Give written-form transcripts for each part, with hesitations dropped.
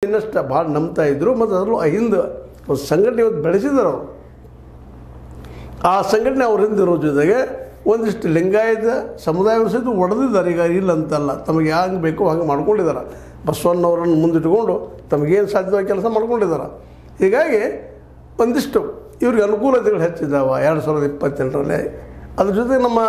ಇನ್ನಷ್ಟು ಭಾಳ ನಂಬ್ತಾ ಇದ್ದರು ಮತ್ತು ಅದರಲ್ಲೂ ಹಿಂದೆ ಒಂದು ಸಂಘಟನೆ ಇವತ್ತು ಬೆಳೆಸಿದ್ರು ಅವರು. ಆ ಸಂಘಟನೆ ಅವ್ರ ಹಿಂದಿರೋ ಜೊತೆಗೆ ಒಂದಿಷ್ಟು ಲಿಂಗಾಯತ ಸಮುದಾಯವರು ಸಹಿತ ಒಡೆದಿದ್ದಾರೆ. ಈಗ ಇಲ್ಲ ಅಂತಲ್ಲ, ತಮಗೆ ಹಂಗೆ ಬೇಕೋ ಹಂಗೆ ಮಾಡ್ಕೊಂಡಿದ್ದಾರೆ. ಬಸವಣ್ಣವರನ್ನು ಮುಂದಿಟ್ಟುಕೊಂಡು ತಮಗೇನು ಸಾಧ್ಯವಾಗಿ ಕೆಲಸ ಮಾಡ್ಕೊಂಡಿದ್ದಾರೆ. ಹೀಗಾಗಿ ಒಂದಿಷ್ಟು ಇವ್ರಿಗೆ ಅನುಕೂಲತೆಗಳು ಹೆಚ್ಚಿದ್ದಾವೆ 2028ರಲ್ಲಿ. ಅದ್ರ ಜೊತೆಗೆ ನಮ್ಮ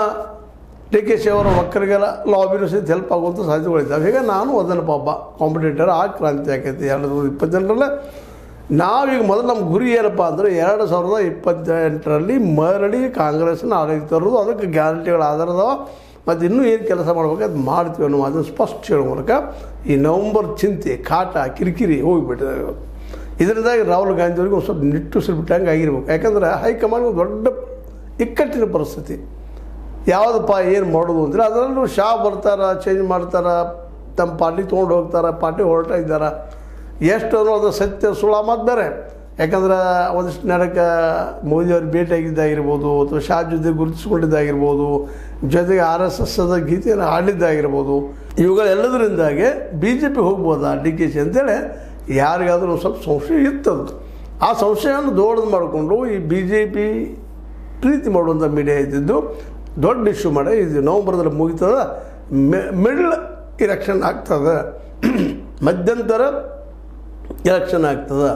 ಡಿ ಕೆ ಶಿ ಅವರ ಮಕ್ಕಳಿಗೆಲ್ಲ ಲಾಬಿನೂ ಸಹಿತ ಹೆಲ್ಪ್ ಆಗುವಂಥ ಸಾಧ್ಯತೆಗಳಿದ್ದಾವೆ. ಹೀಗೆ ನಾನು ಅದನ್ನು ಪಾಪ ಕಾಂಪಿಟೇಟರ್ ಆ ಕ್ರಾಂತಿ ಆಕೈತಿ 2028ರಲ್ಲಿ. ನಾವೀಗ ಮೊದಲು ನಮ್ಮ ಗುರಿ ಏನಪ್ಪ ಅಂದರೆ 2028ರಲ್ಲಿ ಮರಳಿ ಕಾಂಗ್ರೆಸ್ನ ಆಡಳಿತ ತರೋದು. ಅದಕ್ಕೆ ಗ್ಯಾರಂಟಿಗಳ ಆಧಾರದ ಮತ್ತು ಇನ್ನೂ ಏನು ಕೆಲಸ ಮಾಡ್ಬೇಕು ಅದು ಮಾಡ್ತೀವಿ ಅನ್ನೋ ಅದನ್ನು ಸ್ಪಷ್ಟ ಹೇಳೋ ಮೂಲಕ ಈ ನವಂಬರ್ ಚಿಂತೆ ಕಾಟ ಕಿರಿಕಿರಿ ಹೋಗಿಬಿಟ್ಟಿದೆ. ಇದರಿಂದಾಗಿ ರಾಹುಲ್ ಗಾಂಧಿಯವ್ರಿಗೆ ಒಂದು ಸ್ವಲ್ಪ ನಿಟ್ಟುಸಿರುಬಿಟ್ಟಂಗೆ ಆಗಿರ್ಬೇಕು. ಯಾಕಂದರೆ ಹೈಕಮಾಂಡ್ ಒಂದು ದೊಡ್ಡ ಇಕ್ಕಟ್ಟಿನ ಪರಿಸ್ಥಿತಿ. ಯಾವುದಪ್ಪ ಏನು ಮಾಡೋದು ಅಂದರೆ ಅದರಲ್ಲೂ ಶಾ ಬರ್ತಾರೆ, ಚೇಂಜ್ ಮಾಡ್ತಾರೆ, ತಮ್ಮ ಪಾರ್ಟಿ ತೊಗೊಂಡು ಹೋಗ್ತಾರೆ, ಪಾರ್ಟಿ ಹೊರಟ ಇದ್ದಾರೆ. ಎಷ್ಟು ಅನ್ನೋದು ಸತ್ಯ ಸುಳ್ಳ ಮಾತು ಬೇರೆ. ಯಾಕಂದ್ರೆ ಒಂದಿಷ್ಟು ನೆರಕ್ಕೆ ಮೋದಿಯವ್ರು ಭೇಟಿಯಾಗಿದ್ದಾಗಿರ್ಬೋದು, ಅಥವಾ ಶಾ ಜೊತೆ ಗುರುತಿಸ್ಕೊಂಡಿದ್ದಾಗಿರ್ಬೋದು, ಜೊತೆಗೆ RSSದ ಗೀತೆಯನ್ನು ಹಾಡಿದ್ದಾಗಿರ್ಬೋದು. ಇವುಗಳೆಲ್ಲದರಿಂದಾಗಿ BJP ಹೋಗ್ಬೋದಾ ಡಿ ಕೆ ಶಿ ಅಂತೇಳಿ ಯಾರಿಗಾದರೂ ಒಂದು ಸ್ವಲ್ಪ ಸಂಶಯ ಇತ್ತದು. ಆ ಸಂಶಯವನ್ನು ದೊಡ್ಡದು ಮಾಡಿಕೊಂಡು ಈ BJP ಪ್ರೀತಿ ಮಾಡುವಂಥ ಮೀಡಿಯಾ ಇದ್ದಿದ್ದು ದೊಡ್ಡ ಇಶ್ಯೂ ಮಾಡಿ ಇದು ನವಂಬರ್ದಲ್ಲಿ ಮುಗಿತದೆ. ಮಿಡ್ಲ್ ಎಲೆಕ್ಷನ್ ಆಗ್ತದೆ, ಮಧ್ಯಂತರ ಎಲೆಕ್ಷನ್ ಆಗ್ತದೆ.